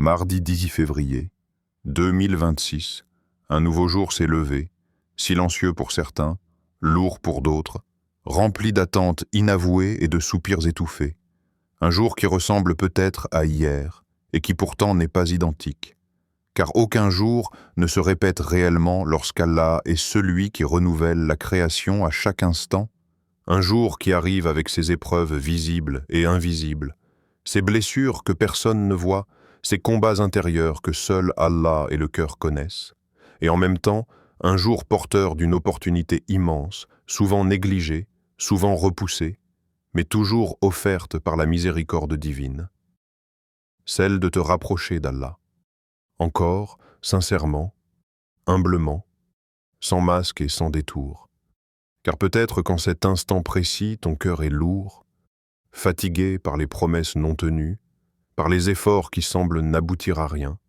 Mardi 10 février 2026, un nouveau jour s'est levé, silencieux pour certains, lourd pour d'autres, rempli d'attentes inavouées et de soupirs étouffés. Un jour qui ressemble peut-être à hier et qui pourtant n'est pas identique. Car aucun jour ne se répète réellement lorsqu'Allah est celui qui renouvelle la création à chaque instant. Un jour qui arrive avec ses épreuves visibles et invisibles, ses blessures que personne ne voit, ces combats intérieurs que seul Allah et le cœur connaissent, et en même temps, un jour porteur d'une opportunité immense, souvent négligée, souvent repoussée, mais toujours offerte par la miséricorde divine. Celle de te rapprocher d'Allah. Encore, sincèrement, humblement, sans masque et sans détour. Car peut-être qu'en cet instant précis, ton cœur est lourd, fatigué par les promesses non tenues, par les efforts qui semblent n'aboutir à rien,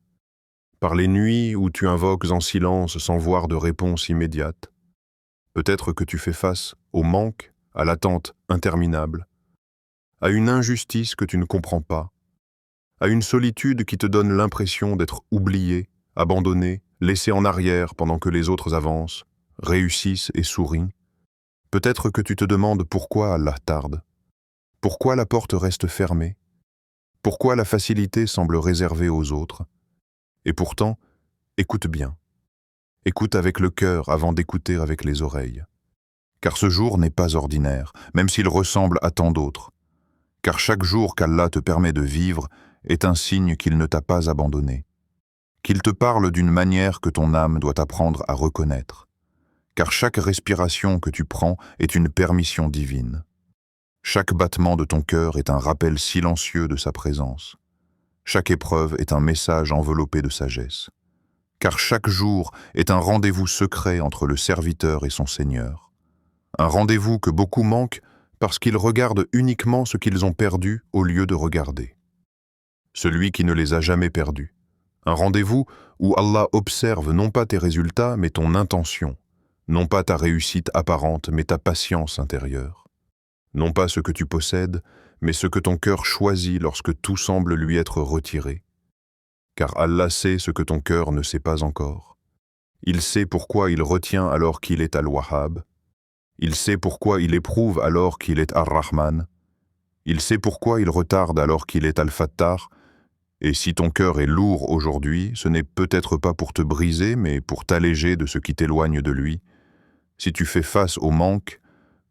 par les nuits où tu invoques en silence sans voir de réponse immédiate. Peut-être que tu fais face au manque, à l'attente interminable, à une injustice que tu ne comprends pas, à une solitude qui te donne l'impression d'être oublié, abandonné, laissé en arrière pendant que les autres avancent, réussissent et sourient. Peut-être que tu te demandes pourquoi Allah tarde, pourquoi la porte reste fermée, pourquoi la facilité semble réservée aux autres. Et pourtant, écoute bien. Écoute avec le cœur avant d'écouter avec les oreilles. Car ce jour n'est pas ordinaire, même s'il ressemble à tant d'autres. Car chaque jour qu'Allah te permet de vivre est un signe qu'il ne t'a pas abandonné. Qu'il te parle d'une manière que ton âme doit apprendre à reconnaître. Car chaque respiration que tu prends est une permission divine. Chaque battement de ton cœur est un rappel silencieux de sa présence. Chaque épreuve est un message enveloppé de sagesse. Car chaque jour est un rendez-vous secret entre le serviteur et son Seigneur. Un rendez-vous que beaucoup manquent parce qu'ils regardent uniquement ce qu'ils ont perdu au lieu de regarder celui qui ne les a jamais perdus. Un rendez-vous où Allah observe non pas tes résultats, mais ton intention, non pas ta réussite apparente, mais ta patience intérieure. Non pas ce que tu possèdes, mais ce que ton cœur choisit lorsque tout semble lui être retiré. Car Allah sait ce que ton cœur ne sait pas encore. Il sait pourquoi il retient alors qu'il est Al-Wahhab. Il sait pourquoi il éprouve alors qu'il est Ar-Rahman. Il sait pourquoi il retarde alors qu'il est Al-Fattar. Et si ton cœur est lourd aujourd'hui, ce n'est peut-être pas pour te briser, mais pour t'alléger de ce qui t'éloigne de lui. Si tu fais face au manque,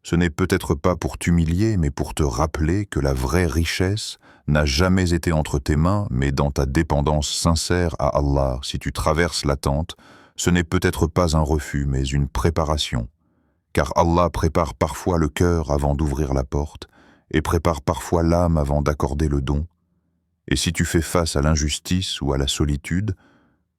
ce n'est peut-être pas pour t'humilier, mais pour te rappeler que la vraie richesse n'a jamais été entre tes mains, mais dans ta dépendance sincère à Allah. Si tu traverses l'attente, ce n'est peut-être pas un refus, mais une préparation. Car Allah prépare parfois le cœur avant d'ouvrir la porte, et prépare parfois l'âme avant d'accorder le don. Et si tu fais face à l'injustice ou à la solitude,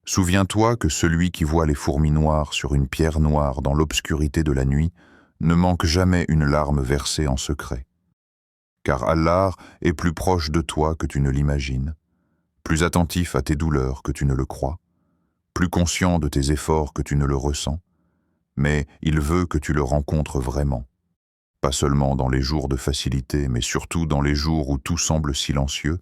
souviens-toi que celui qui voit les fourmis noires sur une pierre noire dans l'obscurité de la nuit ne manque jamais une larme versée en secret. Car Allah est plus proche de toi que tu ne l'imagines, plus attentif à tes douleurs que tu ne le crois, plus conscient de tes efforts que tu ne le ressens, mais il veut que tu le rencontres vraiment. Pas seulement dans les jours de facilité, mais surtout dans les jours où tout semble silencieux,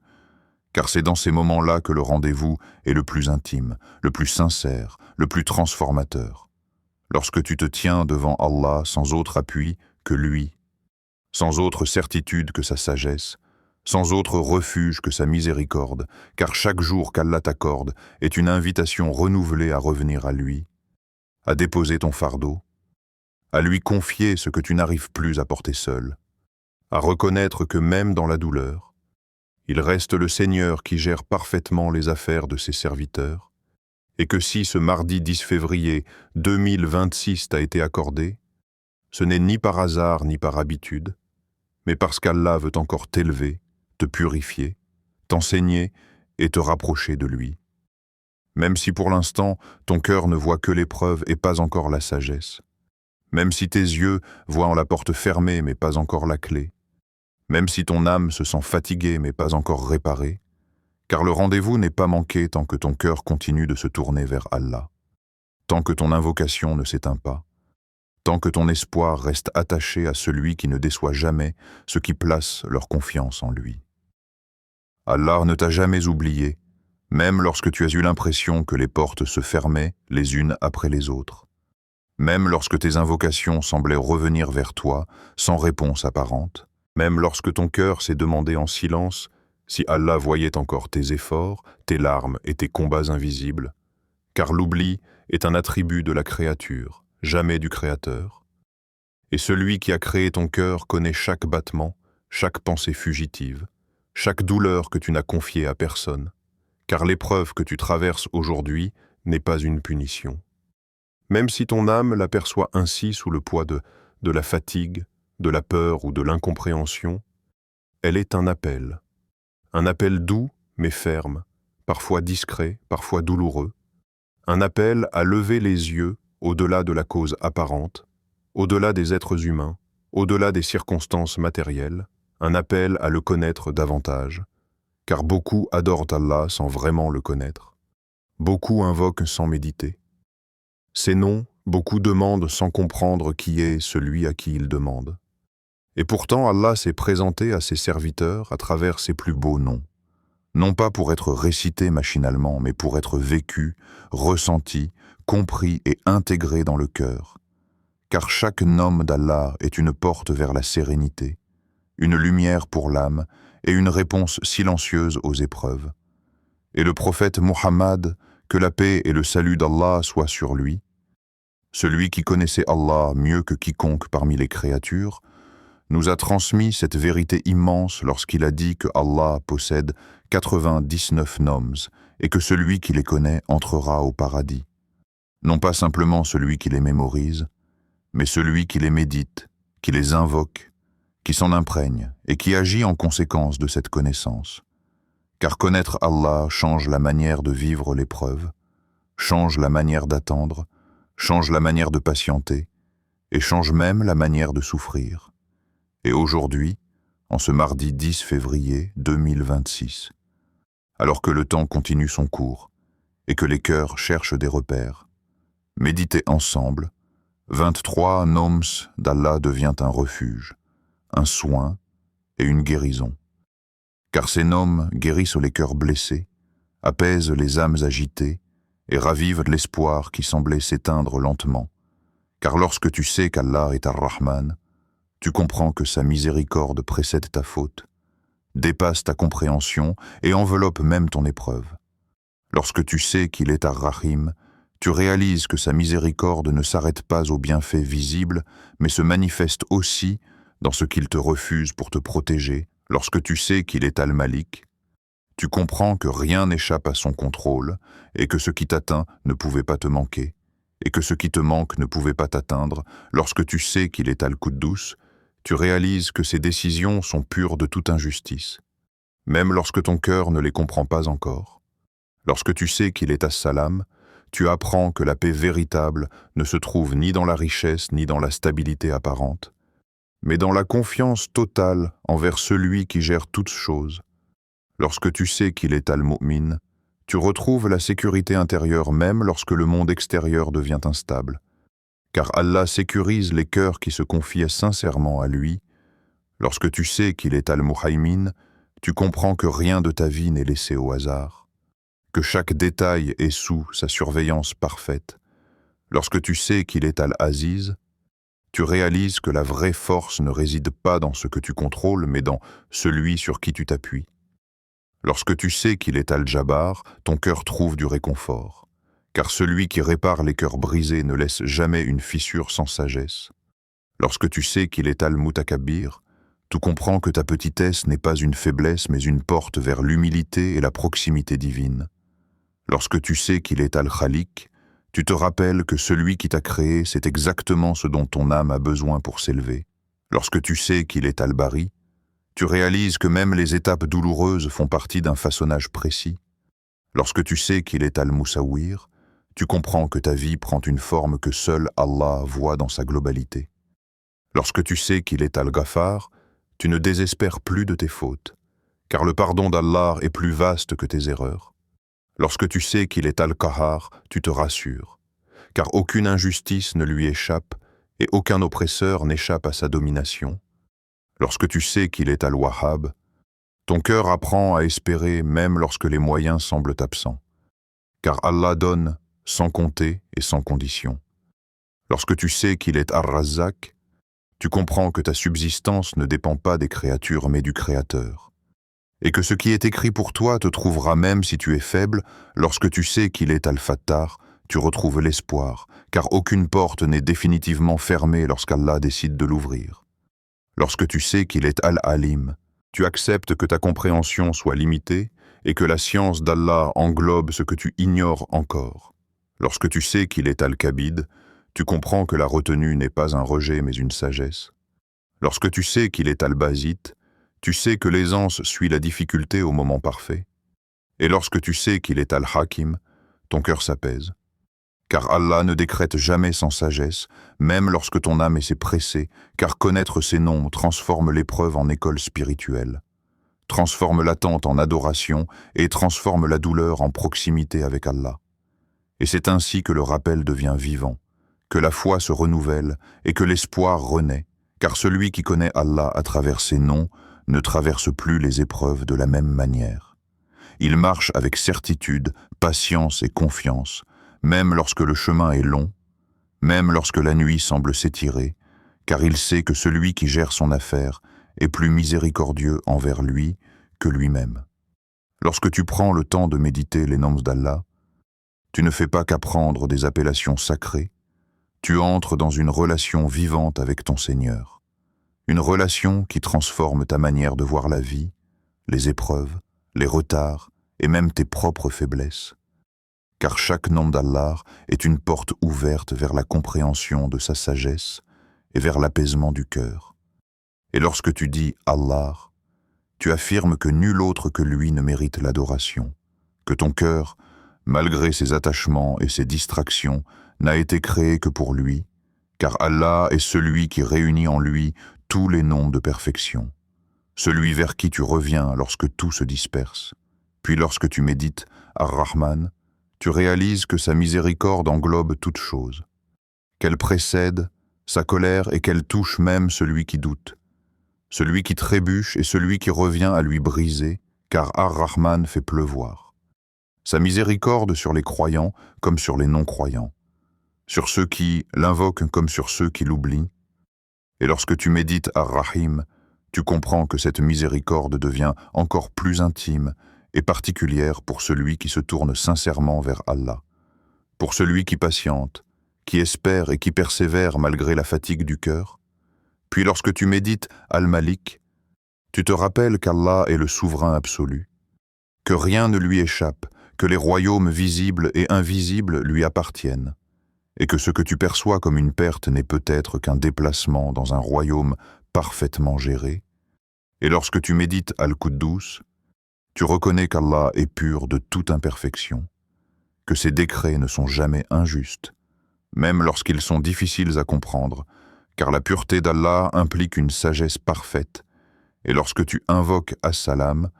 car c'est dans ces moments-là que le rendez-vous est le plus intime, le plus sincère, le plus transformateur. Lorsque tu te tiens devant Allah sans autre appui que lui, sans autre certitude que sa sagesse, sans autre refuge que sa miséricorde, car chaque jour qu'Allah t'accorde est une invitation renouvelée à revenir à lui, à déposer ton fardeau, à lui confier ce que tu n'arrives plus à porter seul, à reconnaître que même dans la douleur, il reste le Seigneur qui gère parfaitement les affaires de ses serviteurs, et que si ce mardi 10 février 2026 t'a été accordé, ce n'est ni par hasard ni par habitude, mais parce qu'Allah veut encore t'élever, te purifier, t'enseigner et te rapprocher de lui. Même si pour l'instant ton cœur ne voit que l'épreuve et pas encore la sagesse, même si tes yeux voient la porte fermée mais pas encore la clé, même si ton âme se sent fatiguée mais pas encore réparée, car le rendez-vous n'est pas manqué tant que ton cœur continue de se tourner vers Allah, tant que ton invocation ne s'éteint pas, tant que ton espoir reste attaché à celui qui ne déçoit jamais ceux qui placent leur confiance en lui. Allah ne t'a jamais oublié, même lorsque tu as eu l'impression que les portes se fermaient les unes après les autres, même lorsque tes invocations semblaient revenir vers toi sans réponse apparente, même lorsque ton cœur s'est demandé en silence si Allah voyait encore tes efforts, tes larmes et tes combats invisibles, car l'oubli est un attribut de la créature, jamais du Créateur. Et celui qui a créé ton cœur connaît chaque battement, chaque pensée fugitive, chaque douleur que tu n'as confiée à personne, car l'épreuve que tu traverses aujourd'hui n'est pas une punition. Même si ton âme l'aperçoit ainsi sous le poids de la fatigue, de la peur ou de l'incompréhension, elle est un appel doux mais ferme, parfois discret, parfois douloureux, un appel à lever les yeux au-delà de la cause apparente, au-delà des êtres humains, au-delà des circonstances matérielles, un appel à le connaître davantage, car beaucoup adorent Allah sans vraiment le connaître. Beaucoup invoquent sans méditer. Ces noms, beaucoup demandent sans comprendre qui est celui à qui ils demandent. Et pourtant, Allah s'est présenté à ses serviteurs à travers ses plus beaux noms. Non pas pour être récité machinalement, mais pour être vécu, ressenti, compris et intégré dans le cœur. Car chaque nom d'Allah est une porte vers la sérénité, une lumière pour l'âme et une réponse silencieuse aux épreuves. Et le prophète Muhammad, que la paix et le salut d'Allah soient sur lui, celui qui connaissait Allah mieux que quiconque parmi les créatures, nous a transmis cette vérité immense lorsqu'il a dit que Allah possède 99 noms et que celui qui les connaît entrera au paradis. Non pas simplement celui qui les mémorise, mais celui qui les médite, qui les invoque, qui s'en imprègne et qui agit en conséquence de cette connaissance. Car connaître Allah change la manière de vivre l'épreuve, change la manière d'attendre, change la manière de patienter et change même la manière de souffrir. Et aujourd'hui, en ce mardi 10 février 2026, alors que le temps continue son cours et que les cœurs cherchent des repères, méditez ensemble, 23 noms d'Allah devient un refuge, un soin et une guérison. Car ces noms guérissent les cœurs blessés, apaisent les âmes agitées et ravivent l'espoir qui semblait s'éteindre lentement. Car lorsque tu sais qu'Allah est Ar-Rahman, tu comprends que sa miséricorde précède ta faute, dépasse ta compréhension et enveloppe même ton épreuve. Lorsque tu sais qu'il est Ar-Rahim, tu réalises que sa miséricorde ne s'arrête pas aux bienfaits visibles, mais se manifeste aussi dans ce qu'il te refuse pour te protéger. Lorsque tu sais qu'il est Al-Malik, tu comprends que rien n'échappe à son contrôle et que ce qui t'atteint ne pouvait pas te manquer, et que ce qui te manque ne pouvait pas t'atteindre. Lorsque tu sais qu'il est Al-Quddus, tu réalises que ses décisions sont pures de toute injustice, même lorsque ton cœur ne les comprend pas encore. Lorsque tu sais qu'il est As-Salam, tu apprends que la paix véritable ne se trouve ni dans la richesse ni dans la stabilité apparente, mais dans la confiance totale envers celui qui gère toutes choses. Lorsque tu sais qu'il est Al-Mu'min, tu retrouves la sécurité intérieure même lorsque le monde extérieur devient instable. Car Allah sécurise les cœurs qui se confient sincèrement à lui. Lorsque tu sais qu'il est Al-Muhaymin, tu comprends que rien de ta vie n'est laissé au hasard, que chaque détail est sous sa surveillance parfaite. Lorsque tu sais qu'il est Al-Aziz, tu réalises que la vraie force ne réside pas dans ce que tu contrôles, mais dans celui sur qui tu t'appuies. Lorsque tu sais qu'il est Al-Jabbar, ton cœur trouve du réconfort, car celui qui répare les cœurs brisés ne laisse jamais une fissure sans sagesse. Lorsque tu sais qu'il est Al-Mutakabbir, tu comprends que ta petitesse n'est pas une faiblesse, mais une porte vers l'humilité et la proximité divine. Lorsque tu sais qu'il est Al-Khalik, tu te rappelles que celui qui t'a créé, c'est exactement ce dont ton âme a besoin pour s'élever. Lorsque tu sais qu'il est Al-Bari, tu réalises que même les étapes douloureuses font partie d'un façonnage précis. Lorsque tu sais qu'il est Al-Musawwir, tu comprends que ta vie prend une forme que seul Allah voit dans sa globalité. Lorsque tu sais qu'il est Al-Ghaffar, tu ne désespères plus de tes fautes, car le pardon d'Allah est plus vaste que tes erreurs. Lorsque tu sais qu'il est Al-Qahar, tu te rassures, car aucune injustice ne lui échappe et aucun oppresseur n'échappe à sa domination. Lorsque tu sais qu'il est Al-Wahhab, Ton cœur apprend à espérer même lorsque les moyens semblent absents. Car Allah donne sans compter et sans condition. Lorsque tu sais qu'il est Ar-Razzaq, tu comprends que ta subsistance ne dépend pas des créatures mais du Créateur. Et que ce qui est écrit pour toi te trouvera même si tu es faible, lorsque tu sais qu'il est Al-Fattar, tu retrouves l'espoir, car aucune porte n'est définitivement fermée lorsqu'Allah décide de l'ouvrir. Lorsque tu sais qu'il est Al-Alim, tu acceptes que ta compréhension soit limitée et que la science d'Allah englobe ce que tu ignores encore. Lorsque tu sais qu'il est Al-Kabid, tu comprends que la retenue n'est pas un rejet mais une sagesse. Lorsque tu sais qu'il est Al-Basit, tu sais que l'aisance suit la difficulté au moment parfait. Et lorsque tu sais qu'il est Al-Hakim, ton cœur s'apaise. Car Allah ne décrète jamais sans sagesse, même lorsque ton âme s'est pressée, car connaître ses noms transforme l'épreuve en école spirituelle, transforme l'attente en adoration et transforme la douleur en proximité avec Allah. Et c'est ainsi que le rappel devient vivant, que la foi se renouvelle et que l'espoir renaît, car celui qui connaît Allah à travers ses noms ne traverse plus les épreuves de la même manière. Il marche avec certitude, patience et confiance, même lorsque le chemin est long, même lorsque la nuit semble s'étirer, car il sait que celui qui gère son affaire est plus miséricordieux envers lui que lui-même. Lorsque tu prends le temps de méditer les noms d'Allah, tu ne fais pas qu'apprendre des appellations sacrées, tu entres dans une relation vivante avec ton Seigneur, une relation qui transforme ta manière de voir la vie, les épreuves, les retards et même tes propres faiblesses. Car chaque nom d'Allah est une porte ouverte vers la compréhension de sa sagesse et vers l'apaisement du cœur. Et lorsque tu dis Allah, tu affirmes que nul autre que lui ne mérite l'adoration, que ton cœur, malgré ses attachements et ses distractions, n'a été créé que pour lui, car Allah est celui qui réunit en lui tous les noms de perfection, celui vers qui tu reviens lorsque tout se disperse. Puis lorsque tu médites Ar-Rahman, tu réalises que sa miséricorde englobe toutes choses, qu'elle précède sa colère et qu'elle touche même celui qui doute, celui qui trébuche et celui qui revient à lui briser, car Ar-Rahman fait pleuvoir. Sa miséricorde sur les croyants comme sur les non-croyants, sur ceux qui l'invoquent comme sur ceux qui l'oublient. Et lorsque tu médites Ar-Rahim, tu comprends que cette miséricorde devient encore plus intime et particulière pour celui qui se tourne sincèrement vers Allah, pour celui qui patiente, qui espère et qui persévère malgré la fatigue du cœur. Puis lorsque tu médites Al-Malik, tu te rappelles qu'Allah est le souverain absolu, que rien ne lui échappe, que les royaumes visibles et invisibles lui appartiennent, et que ce que tu perçois comme une perte n'est peut-être qu'un déplacement dans un royaume parfaitement géré. Et lorsque tu médites Al-Quddus, tu reconnais qu'Allah est pur de toute imperfection, que ses décrets ne sont jamais injustes, même lorsqu'ils sont difficiles à comprendre, car la pureté d'Allah implique une sagesse parfaite, et lorsque tu invoques As-Salam,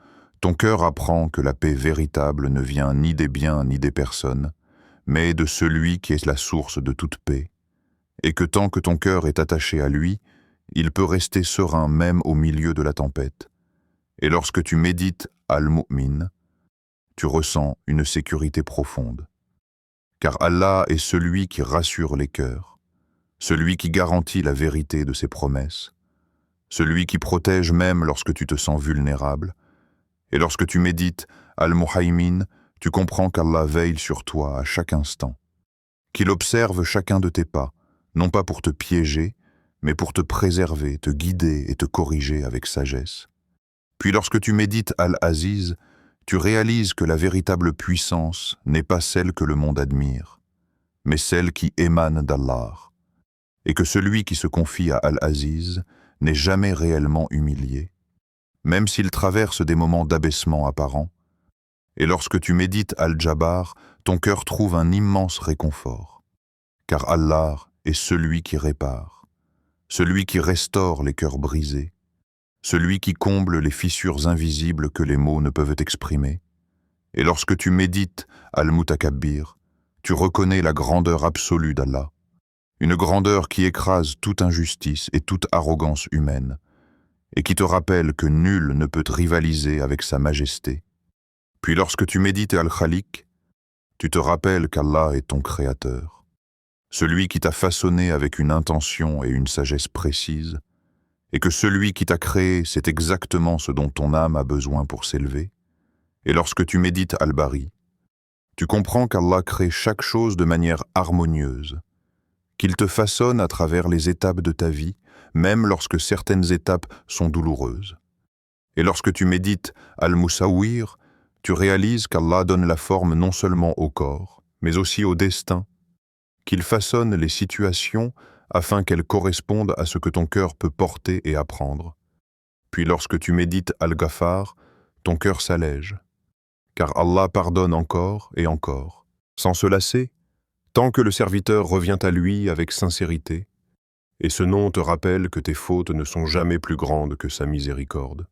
ton cœur apprend que la paix véritable ne vient ni des biens ni des personnes, mais de celui qui est la source de toute paix, et que tant que ton cœur est attaché à lui, il peut rester serein même au milieu de la tempête. Et lorsque tu médites Al-Mu'min, tu ressens une sécurité profonde. Car Allah est celui qui rassure les cœurs, celui qui garantit la vérité de ses promesses, celui qui protège même lorsque tu te sens vulnérable. Et lorsque tu médites Al-Muhaymin, tu comprends qu'Allah veille sur toi à chaque instant, qu'il observe chacun de tes pas, non pas pour te piéger, mais pour te préserver, te guider et te corriger avec sagesse. Puis lorsque tu médites Al-Aziz, tu réalises que la véritable puissance n'est pas celle que le monde admire, mais celle qui émane d'Allah, et que celui qui se confie à Al-Aziz n'est jamais réellement humilié, même s'il traverse des moments d'abaissement apparent. Et lorsque tu médites Al-Jabbar, ton cœur trouve un immense réconfort, car Allah est celui qui répare, celui qui restaure les cœurs brisés, celui qui comble les fissures invisibles que les mots ne peuvent exprimer. Et lorsque tu médites Al-Mutakabbir, tu reconnais la grandeur absolue d'Allah, une grandeur qui écrase toute injustice et toute arrogance humaine, et qui te rappelle que nul ne peut rivaliser avec sa majesté. Puis lorsque tu médites Al-Khaliq, tu te rappelles qu'Allah est ton Créateur, celui qui t'a façonné avec une intention et une sagesse précises, et que celui qui t'a créé, c'est exactement ce dont ton âme a besoin pour s'élever. Et lorsque tu médites Al-Bari, tu comprends qu'Allah crée chaque chose de manière harmonieuse, qu'il te façonne à travers les étapes de ta vie, même lorsque certaines étapes sont douloureuses. Et lorsque tu médites Al-Musawwir, tu réalises qu'Allah donne la forme non seulement au corps, mais aussi au destin, qu'il façonne les situations afin qu'elles correspondent à ce que ton cœur peut porter et apprendre. Puis lorsque tu médites Al-Ghaffar, ton cœur s'allège, car Allah pardonne encore et encore, sans se lasser, tant que le serviteur revient à lui avec sincérité, et ce nom te rappelle que tes fautes ne sont jamais plus grandes que sa miséricorde.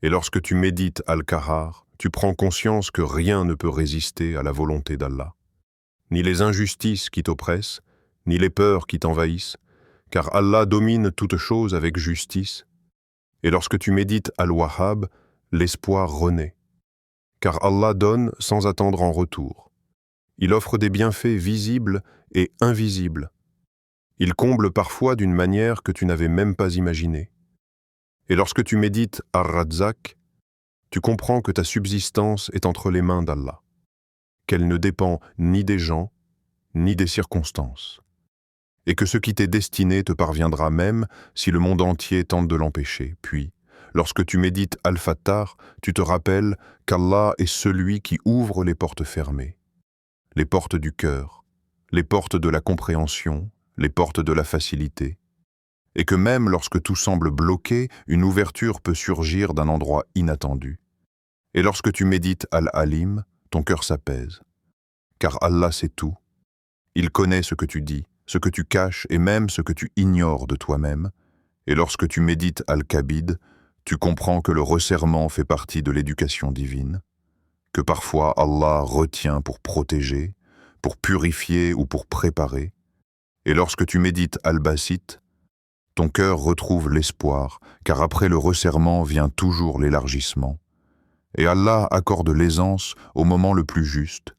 Et lorsque tu médites Al-Qahar, tu prends conscience que rien ne peut résister à la volonté d'Allah. Ni les injustices qui t'oppressent, ni les peurs qui t'envahissent, car Allah domine toute chose avec justice. Et lorsque tu médites Al-Wahhab, l'espoir renaît, car Allah donne sans attendre en retour. Il offre des bienfaits visibles et invisibles. Il comble parfois d'une manière que tu n'avais même pas imaginée. Et lorsque tu médites Ar-Razzaq, tu comprends que ta subsistance est entre les mains d'Allah, qu'elle ne dépend ni des gens, ni des circonstances, et que ce qui t'est destiné te parviendra même si le monde entier tente de l'empêcher. Puis, lorsque tu médites Al-Fattar, tu te rappelles qu'Allah est celui qui ouvre les portes fermées, les portes du cœur, les portes de la compréhension, les portes de la facilité, et que même lorsque tout semble bloqué, une ouverture peut surgir d'un endroit inattendu. Et lorsque tu médites Al-Alim, ton cœur s'apaise, car Allah sait tout. Il connaît ce que tu dis, ce que tu caches et même ce que tu ignores de toi-même. Et lorsque tu médites Al-Kabid, tu comprends que le resserrement fait partie de l'éducation divine, que parfois Allah retient pour protéger, pour purifier ou pour préparer. Et lorsque tu médites Al-Basit, ton cœur retrouve l'espoir, car après le resserrement vient toujours l'élargissement. Et Allah accorde l'aisance au moment le plus juste.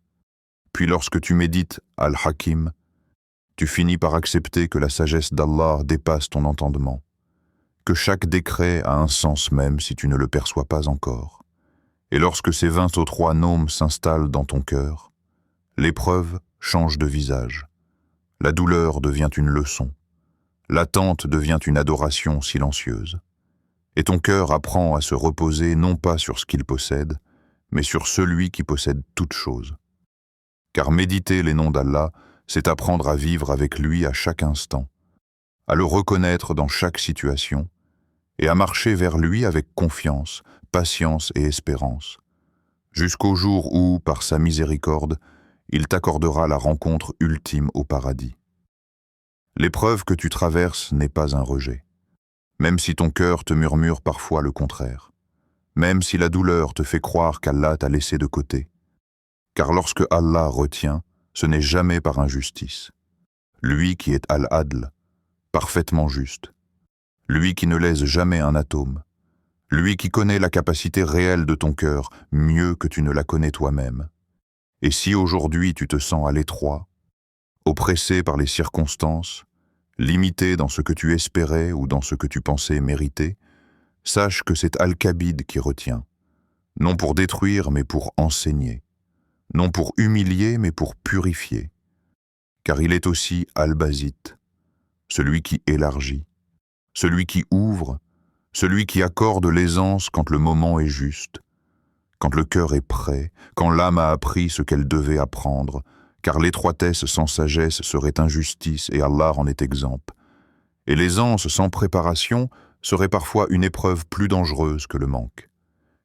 Puis lorsque tu médites Al-Hakim, tu finis par accepter que la sagesse d'Allah dépasse ton entendement, que chaque décret a un sens même si tu ne le perçois pas encore. Et lorsque ces 23 noms s'installent dans ton cœur, l'épreuve change de visage. La douleur devient une leçon. L'attente devient une adoration silencieuse. Et ton cœur apprend à se reposer non pas sur ce qu'il possède, mais sur celui qui possède toute chose. Car méditer les noms d'Allah, c'est apprendre à vivre avec lui à chaque instant, à le reconnaître dans chaque situation, et à marcher vers lui avec confiance, patience et espérance, jusqu'au jour où, par sa miséricorde, il t'accordera la rencontre ultime au paradis. L'épreuve que tu traverses n'est pas un rejet, même si ton cœur te murmure parfois le contraire, même si la douleur te fait croire qu'Allah t'a laissé de côté. Car lorsque Allah retient, ce n'est jamais par injustice. Lui qui est Al-Adl, parfaitement juste. Lui qui ne lèse jamais un atome. Lui qui connaît la capacité réelle de ton cœur mieux que tu ne la connais toi-même. Et si aujourd'hui tu te sens à l'étroit, oppressé par les circonstances, limité dans ce que tu espérais ou dans ce que tu pensais mériter, sache que c'est Al-Kabid qui retient, non pour détruire mais pour enseigner, non pour humilier mais pour purifier, car il est aussi Al-Basit, celui qui élargit, celui qui ouvre, celui qui accorde l'aisance quand le moment est juste, quand le cœur est prêt, quand l'âme a appris ce qu'elle devait apprendre, car l'étroitesse sans sagesse serait injustice et Allah en est exempt. Et l'aisance sans préparation serait parfois une épreuve plus dangereuse que le manque.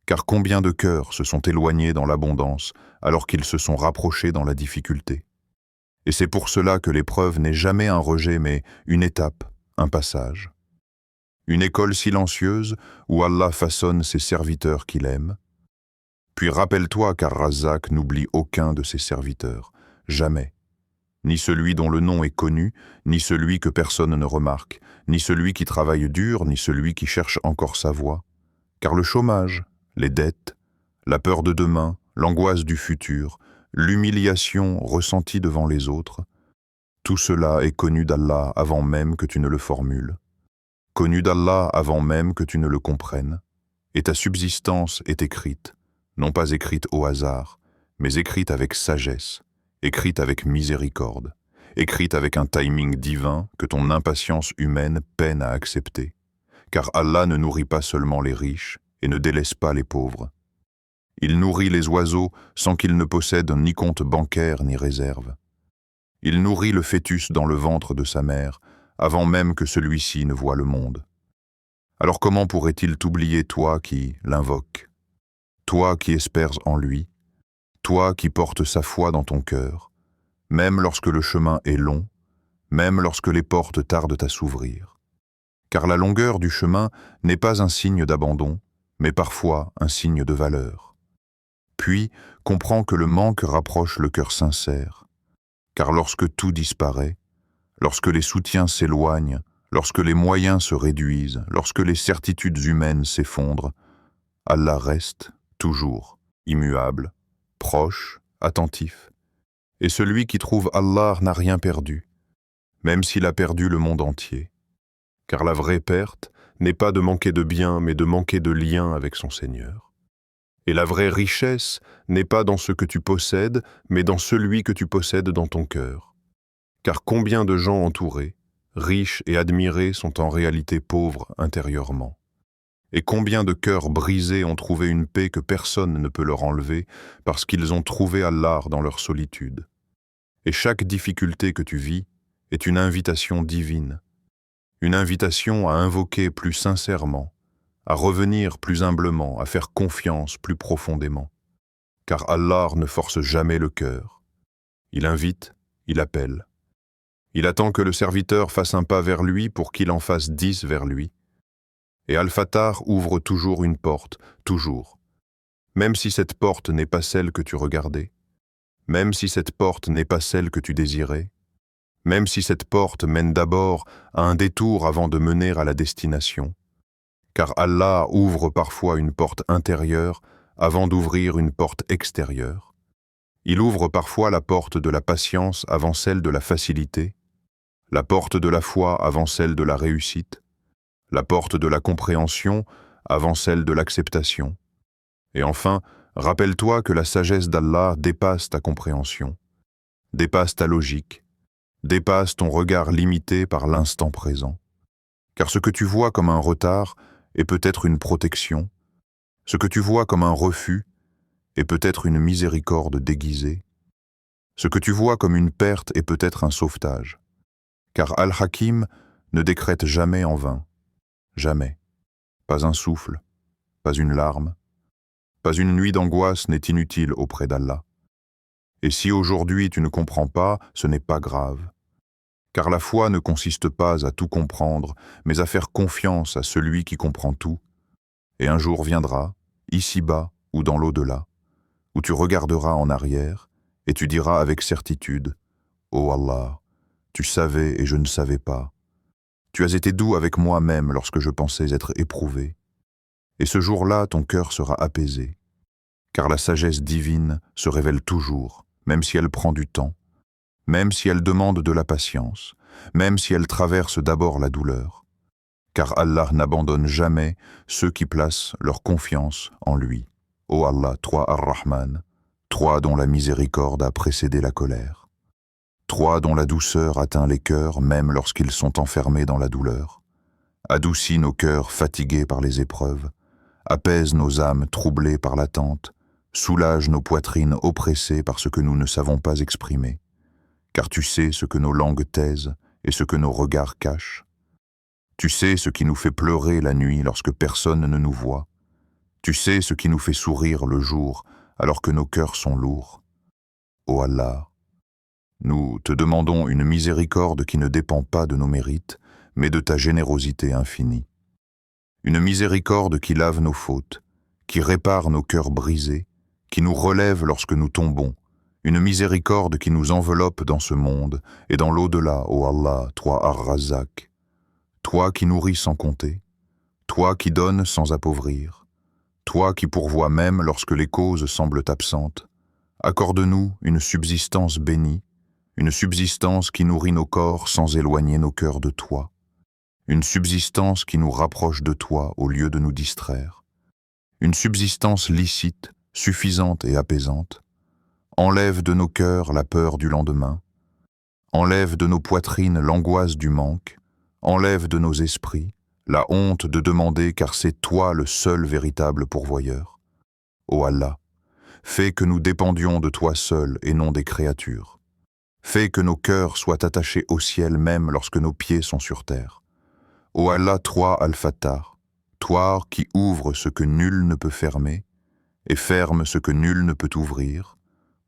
Car combien de cœurs se sont éloignés dans l'abondance alors qu'ils se sont rapprochés dans la difficulté. Et c'est pour cela que l'épreuve n'est jamais un rejet mais une étape, un passage. Une école silencieuse où Allah façonne ses serviteurs qu'il aime. Puis rappelle-toi qu'Ar-Razzaq n'oublie aucun de ses serviteurs. Jamais. ni celui dont le nom est connu, ni celui que personne ne remarque, ni celui qui travaille dur, ni celui qui cherche encore sa voie. Car le chômage, les dettes, la peur de demain, l'angoisse du futur, l'humiliation ressentie devant les autres, tout cela est connu d'Allah avant même que tu ne le formules, connu d'Allah avant même que tu ne le comprennes, et ta subsistance est écrite, non pas écrite au hasard, mais écrite avec sagesse, écrite avec miséricorde, écrite avec un timing divin que ton impatience humaine peine à accepter, car Allah ne nourrit pas seulement les riches et ne délaisse pas les pauvres. Il nourrit les oiseaux sans qu'ils ne possèdent ni compte bancaire ni réserve. Il nourrit le fœtus dans le ventre de sa mère, avant même que celui-ci ne voie le monde. Alors comment pourrait-il t'oublier, toi qui l'invoques, toi qui espères en lui, toi qui portes sa foi dans ton cœur, même lorsque le chemin est long, même lorsque les portes tardent à s'ouvrir. Car la longueur du chemin n'est pas un signe d'abandon, mais parfois un signe de valeur. Puis, comprends que le manque rapproche le cœur sincère, car lorsque tout disparaît, lorsque les soutiens s'éloignent, lorsque les moyens se réduisent, lorsque les certitudes humaines s'effondrent, Allah reste, toujours, immuable, proche, attentif. Et celui qui trouve Allah n'a rien perdu, même s'il a perdu le monde entier. Car la vraie perte n'est pas de manquer de bien, mais de manquer de lien avec son Seigneur. Et la vraie richesse n'est pas dans ce que tu possèdes, mais dans celui que tu possèdes dans ton cœur. Car combien de gens entourés, riches et admirés sont en réalité pauvres intérieurement. Et combien de cœurs brisés ont trouvé une paix que personne ne peut leur enlever parce qu'ils ont trouvé Allah dans leur solitude. Et chaque difficulté que tu vis est une invitation divine, une invitation à invoquer plus sincèrement, à revenir plus humblement, à faire confiance plus profondément. Car Allah ne force jamais le cœur. Il invite, il appelle. Il attend que le serviteur fasse un pas vers lui pour qu'il en fasse 10 vers lui. Et Al-Fattar ouvre toujours une porte, toujours. Même si cette porte n'est pas celle que tu regardais, même si cette porte n'est pas celle que tu désirais, même si cette porte mène d'abord à un détour avant de mener à la destination, car Allah ouvre parfois une porte intérieure avant d'ouvrir une porte extérieure. Il ouvre parfois la porte de la patience avant celle de la facilité, la porte de la foi avant celle de la réussite, la porte de la compréhension avant celle de l'acceptation. Et enfin, rappelle-toi que la sagesse d'Allah dépasse ta compréhension, dépasse ta logique, dépasse ton regard limité par l'instant présent. Car ce que tu vois comme un retard est peut-être une protection, ce que tu vois comme un refus est peut-être une miséricorde déguisée, ce que tu vois comme une perte est peut-être un sauvetage. Car Al-Hakim ne décrète jamais en vain, jamais. Pas un souffle, pas une larme, pas une nuit d'angoisse n'est inutile auprès d'Allah. Et si aujourd'hui tu ne comprends pas, ce n'est pas grave. Car la foi ne consiste pas à tout comprendre, mais à faire confiance à celui qui comprend tout. Et un jour viendra, ici-bas ou dans l'au-delà, où tu regarderas en arrière et tu diras avec certitude, « Ô Allah, tu savais et je ne savais pas. Tu as été doux avec moi-même lorsque je pensais être éprouvé. » Et ce jour-là, ton cœur sera apaisé, car la sagesse divine se révèle toujours, même si elle prend du temps, même si elle demande de la patience, même si elle traverse d'abord la douleur. Car Allah n'abandonne jamais ceux qui placent leur confiance en lui. Ô Allah, toi Ar-Rahman, toi dont la miséricorde a précédé la colère, toi dont la douceur atteint les cœurs même lorsqu'ils sont enfermés dans la douleur. Adoucis nos cœurs fatigués par les épreuves, apaise nos âmes troublées par l'attente, soulage nos poitrines oppressées par ce que nous ne savons pas exprimer. Car tu sais ce que nos langues taisent et ce que nos regards cachent. Tu sais ce qui nous fait pleurer la nuit lorsque personne ne nous voit. Tu sais ce qui nous fait sourire le jour alors que nos cœurs sont lourds. Ô Allah, nous te demandons une miséricorde qui ne dépend pas de nos mérites, mais de ta générosité infinie. Une miséricorde qui lave nos fautes, qui répare nos cœurs brisés, qui nous relève lorsque nous tombons, une miséricorde qui nous enveloppe dans ce monde et dans l'au-delà, ô Allah, toi Ar-Razzaq, toi qui nourris sans compter, toi qui donnes sans appauvrir, toi qui pourvois même lorsque les causes semblent absentes, accorde-nous une subsistance bénie, une subsistance qui nourrit nos corps sans éloigner nos cœurs de toi, une subsistance qui nous rapproche de toi au lieu de nous distraire, une subsistance licite, suffisante et apaisante. Enlève de nos cœurs la peur du lendemain, enlève de nos poitrines l'angoisse du manque, enlève de nos esprits la honte de demander car c'est toi le seul véritable pourvoyeur. Ô Allah, fais que nous dépendions de toi seul et non des créatures. Fais que nos cœurs soient attachés au ciel même lorsque nos pieds sont sur terre. Ô Allah, toi Al-Fattar, toi qui ouvres ce que nul ne peut fermer et ferme ce que nul ne peut ouvrir,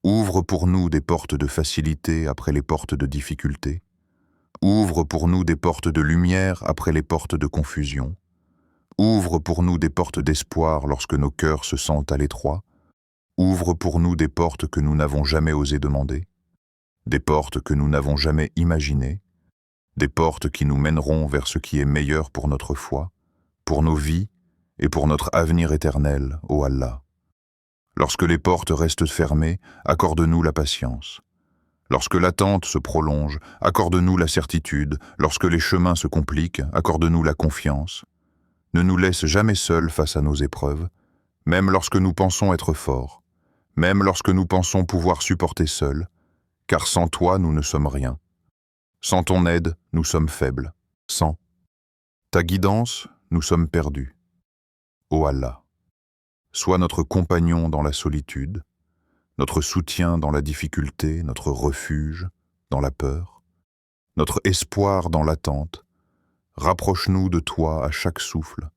ouvre pour nous des portes de facilité après les portes de difficulté. Ouvre pour nous des portes de lumière après les portes de confusion. Ouvre pour nous des portes d'espoir lorsque nos cœurs se sentent à l'étroit. Ouvre pour nous des portes que nous n'avons jamais osé demander, des portes que nous n'avons jamais imaginées, des portes qui nous mèneront vers ce qui est meilleur pour notre foi, pour nos vies et pour notre avenir éternel, ô Allah. Lorsque les portes restent fermées, accorde-nous la patience. Lorsque l'attente se prolonge, accorde-nous la certitude. Lorsque les chemins se compliquent, accorde-nous la confiance. Ne nous laisse jamais seuls face à nos épreuves, même lorsque nous pensons être forts, même lorsque nous pensons pouvoir supporter seuls, car sans toi nous ne sommes rien. Sans ton aide, nous sommes faibles. Sans ta guidance, nous sommes perdus. Ô Allah, sois notre compagnon dans la solitude, notre soutien dans la difficulté, notre refuge dans la peur, notre espoir dans l'attente. Rapproche-nous de toi à chaque souffle.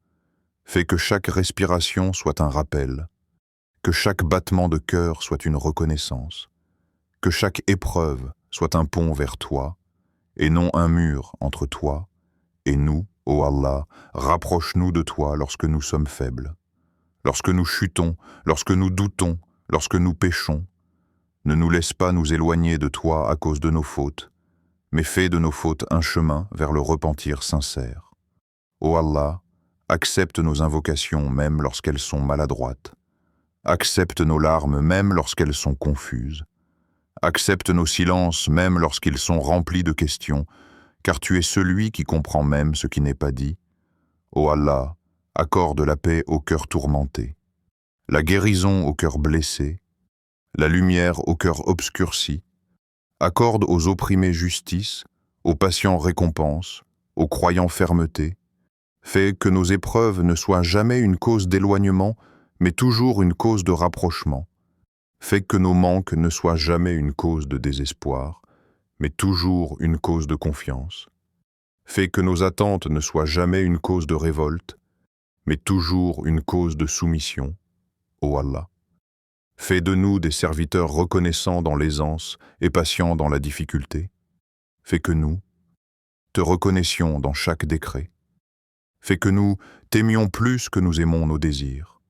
Fais que chaque respiration soit un rappel, que chaque battement de cœur soit une reconnaissance, que chaque épreuve soit un pont vers toi, et non un mur entre toi et nous, ô Allah. Rapproche-nous de toi lorsque nous sommes faibles, lorsque nous chutons, lorsque nous doutons, lorsque nous péchons. Ne nous laisse pas nous éloigner de toi à cause de nos fautes, mais fais de nos fautes un chemin vers le repentir sincère. Ô Allah, accepte nos invocations même lorsqu'elles sont maladroites. Accepte nos larmes même lorsqu'elles sont confuses. Accepte nos silences même lorsqu'ils sont remplis de questions, car tu es celui qui comprend même ce qui n'est pas dit. Ô Allah, accorde la paix au cœur tourmenté, la guérison au cœur blessé, la lumière au cœur obscurci. Accorde aux opprimés justice, aux patients récompense, aux croyants fermeté. Fais que nos épreuves ne soient jamais une cause d'éloignement, mais toujours une cause de rapprochement. Fais que nos manques ne soient jamais une cause de désespoir, mais toujours une cause de confiance. Fais que nos attentes ne soient jamais une cause de révolte, mais toujours une cause de soumission, ô Allah. Fais de nous des serviteurs reconnaissants dans l'aisance et patients dans la difficulté. Fais que nous te reconnaissions dans chaque décret. Fais que nous t'aimions plus que nous aimons nos désirs,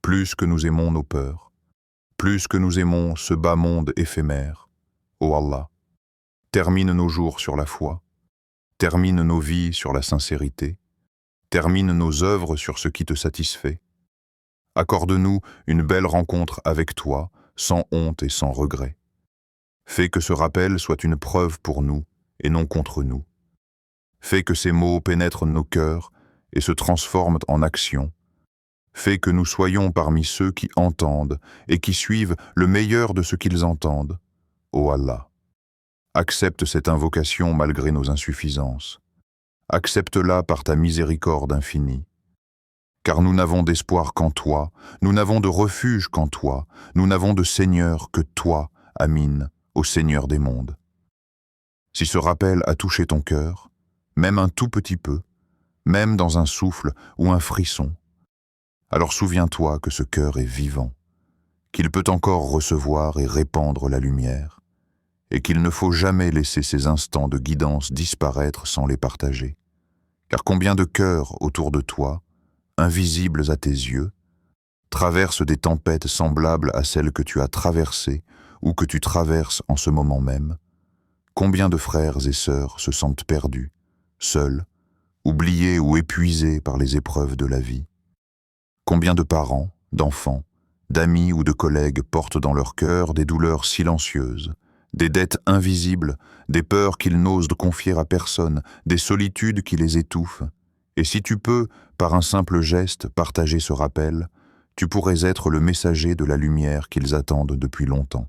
plus que nous aimons nos peurs, plus que nous aimons ce bas monde éphémère. Ô Allah, termine nos jours sur la foi, termine nos vies sur la sincérité, termine nos œuvres sur ce qui te satisfait. Accorde-nous une belle rencontre avec toi, sans honte et sans regret. Fais que ce rappel soit une preuve pour nous et non contre nous. Fais que ces mots pénètrent nos cœurs et se transforment en action. Fais que nous soyons parmi ceux qui entendent et qui suivent le meilleur de ce qu'ils entendent. Ô Allah, accepte cette invocation malgré nos insuffisances. Accepte-la par ta miséricorde infinie. Car nous n'avons d'espoir qu'en toi, nous n'avons de refuge qu'en toi, nous n'avons de Seigneur que toi, Amin, ô Seigneur des mondes. Si ce rappel a touché ton cœur, même un tout petit peu, même dans un souffle ou un frisson, alors souviens-toi que ce cœur est vivant, qu'il peut encore recevoir et répandre la lumière, et qu'il ne faut jamais laisser ces instants de guidance disparaître sans les partager. Car combien de cœurs autour de toi, invisibles à tes yeux, traversent des tempêtes semblables à celles que tu as traversées ou que tu traverses en ce moment même, combien de frères et sœurs se sentent perdus, seuls, oubliés ou épuisés par les épreuves de la vie? Combien de parents, d'enfants, d'amis ou de collègues portent dans leur cœur des douleurs silencieuses, des dettes invisibles, des peurs qu'ils n'osent confier à personne, des solitudes qui les étouffent. Et si tu peux, par un simple geste, partager ce rappel, tu pourrais être le messager de la lumière qu'ils attendent depuis longtemps.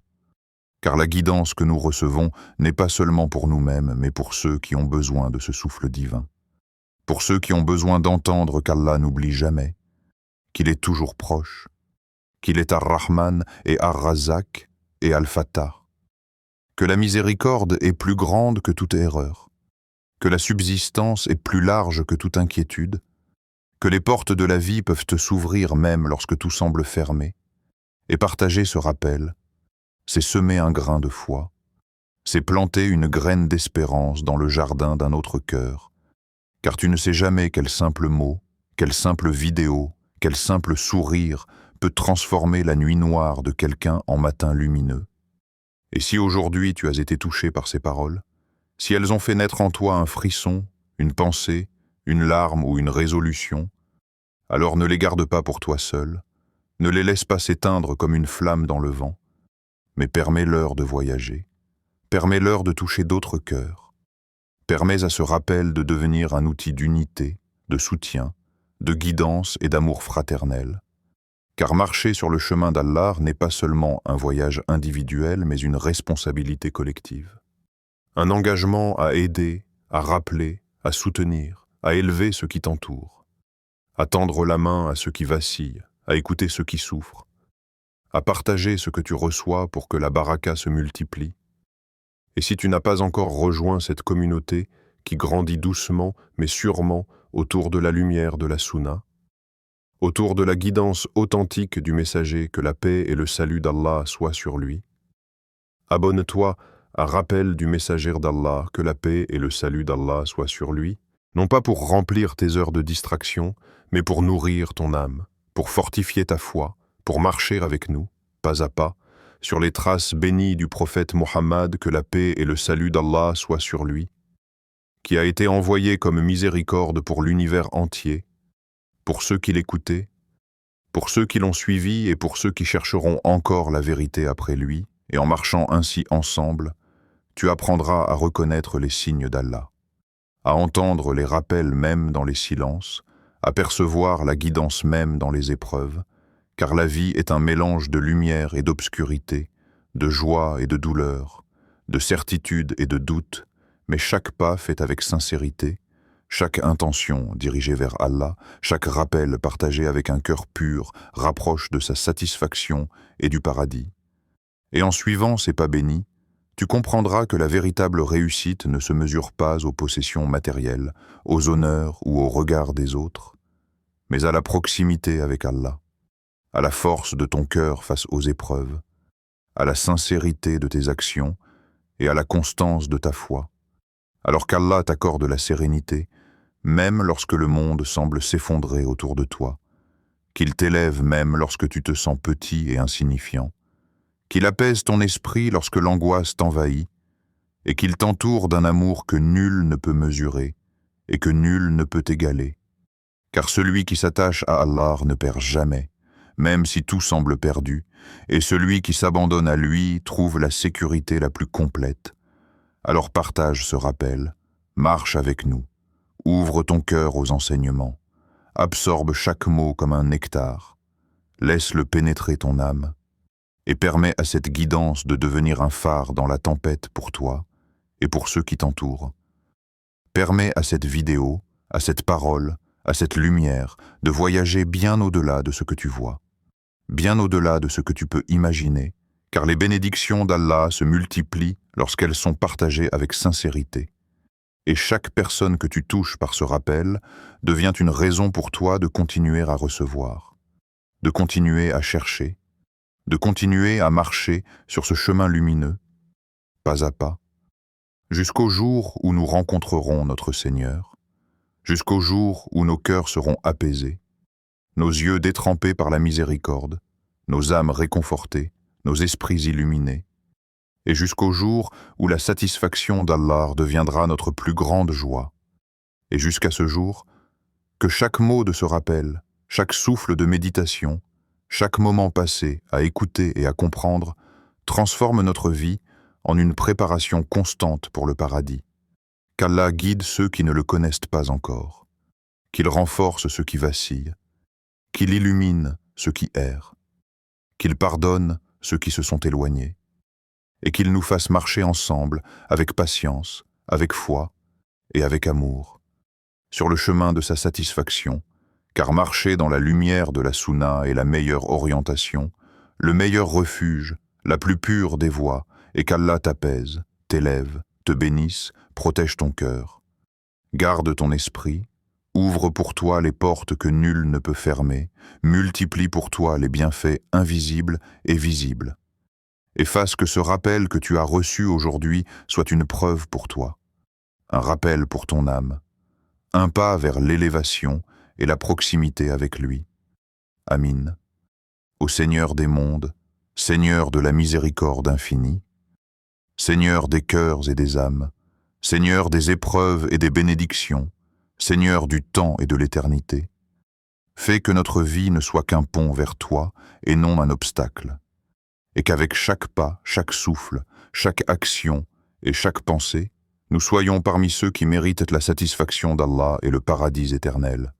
Car la guidance que nous recevons n'est pas seulement pour nous-mêmes, mais pour ceux qui ont besoin de ce souffle divin. Pour ceux qui ont besoin d'entendre qu'Allah n'oublie jamais, qu'il est toujours proche, qu'il est Ar-Rahman et Ar-Razak et Al-Fattah, que la miséricorde est plus grande que toute erreur, que la subsistance est plus large que toute inquiétude, que les portes de la vie peuvent te s'ouvrir même lorsque tout semble fermé. Et partager ce rappel, c'est semer un grain de foi, c'est planter une graine d'espérance dans le jardin d'un autre cœur, car tu ne sais jamais quel simple mot, quelle simple vidéo, quel simple sourire peut transformer la nuit noire de quelqu'un en matin lumineux. Et si aujourd'hui tu as été touché par ces paroles, si elles ont fait naître en toi un frisson, une pensée, une larme ou une résolution, alors ne les garde pas pour toi seul, ne les laisse pas s'éteindre comme une flamme dans le vent, mais permets-leur de voyager, permets-leur de toucher d'autres cœurs, permets à ce rappel de devenir un outil d'unité, de soutien, de guidance et d'amour fraternel. Car marcher sur le chemin d'Allah n'est pas seulement un voyage individuel, mais une responsabilité collective. Un engagement à aider, à rappeler, à soutenir, à élever ceux qui t'entourent, à tendre la main à ceux qui vacillent, à écouter ceux qui souffrent, à partager ce que tu reçois pour que la baraka se multiplie. Et si tu n'as pas encore rejoint cette communauté qui grandit doucement mais sûrement autour de la lumière de la Sunna, autour de la guidance authentique du messager, que la paix et le salut d'Allah soient sur lui, abonne-toi à Rappel du messager d'Allah, que la paix et le salut d'Allah soient sur lui, non pas pour remplir tes heures de distraction, mais pour nourrir ton âme, pour fortifier ta foi, pour marcher avec nous, pas à pas, sur les traces bénies du prophète Mohammed, que la paix et le salut d'Allah soient sur lui, qui a été envoyé comme miséricorde pour l'univers entier, pour ceux qui l'écoutaient, pour ceux qui l'ont suivi et pour ceux qui chercheront encore la vérité après lui, et en marchant ainsi ensemble, tu apprendras à reconnaître les signes d'Allah, à entendre les rappels même dans les silences, à percevoir la guidance même dans les épreuves, car la vie est un mélange de lumière et d'obscurité, de joie et de douleur, de certitude et de doute, mais chaque pas fait avec sincérité, chaque intention dirigée vers Allah, chaque rappel partagé avec un cœur pur rapproche de sa satisfaction et du paradis. Et en suivant ces pas bénis, tu comprendras que la véritable réussite ne se mesure pas aux possessions matérielles, aux honneurs ou au regard des autres, mais à la proximité avec Allah, à la force de ton cœur face aux épreuves, à la sincérité de tes actions et à la constance de ta foi, alors qu'Allah t'accorde la sérénité, même lorsque le monde semble s'effondrer autour de toi, qu'il t'élève même lorsque tu te sens petit et insignifiant, qu'il apaise ton esprit lorsque l'angoisse t'envahit, et qu'il t'entoure d'un amour que nul ne peut mesurer et que nul ne peut égaler. Car celui qui s'attache à Allah ne perd jamais, même si tout semble perdu, et celui qui s'abandonne à lui trouve la sécurité la plus complète. Alors partage ce rappel, marche avec nous, ouvre ton cœur aux enseignements, absorbe chaque mot comme un nectar, laisse-le pénétrer ton âme, et permets à cette guidance de devenir un phare dans la tempête pour toi et pour ceux qui t'entourent. Permets à cette vidéo, à cette parole, à cette lumière de voyager bien au-delà de ce que tu vois, bien au-delà de ce que tu peux imaginer, car les bénédictions d'Allah se multiplient lorsqu'elles sont partagées avec sincérité. Et chaque personne que tu touches par ce rappel devient une raison pour toi de continuer à recevoir, de continuer à chercher, de continuer à marcher sur ce chemin lumineux, pas à pas, jusqu'au jour où nous rencontrerons notre Seigneur, jusqu'au jour où nos cœurs seront apaisés, nos yeux détrempés par la miséricorde, nos âmes réconfortées, nos esprits illuminés, et jusqu'au jour où la satisfaction d'Allah deviendra notre plus grande joie. Et jusqu'à ce jour, que chaque mot de ce rappel, chaque souffle de méditation, chaque moment passé à écouter et à comprendre, transforme notre vie en une préparation constante pour le paradis. Qu'Allah guide ceux qui ne le connaissent pas encore, qu'il renforce ceux qui vacillent, qu'il illumine ceux qui errent, qu'il pardonne ceux qui se sont éloignés, et qu'il nous fasse marcher ensemble avec patience, avec foi et avec amour, sur le chemin de sa satisfaction, car marcher dans la lumière de la Sunna est la meilleure orientation, le meilleur refuge, la plus pure des voies, et qu'Allah t'apaise, t'élève, te bénisse, protège ton cœur. Garde ton esprit, ouvre pour toi les portes que nul ne peut fermer, multiplie pour toi les bienfaits invisibles et visibles. Et fasse que ce rappel que tu as reçu aujourd'hui soit une preuve pour toi, un rappel pour ton âme, un pas vers l'élévation et la proximité avec lui. Amin. Ô Seigneur des mondes, Seigneur de la miséricorde infinie, Seigneur des cœurs et des âmes, Seigneur des épreuves et des bénédictions, Seigneur du temps et de l'éternité, fais que notre vie ne soit qu'un pont vers toi et non un obstacle, et qu'avec chaque pas, chaque souffle, chaque action et chaque pensée, nous soyons parmi ceux qui méritent la satisfaction d'Allah et le paradis éternel.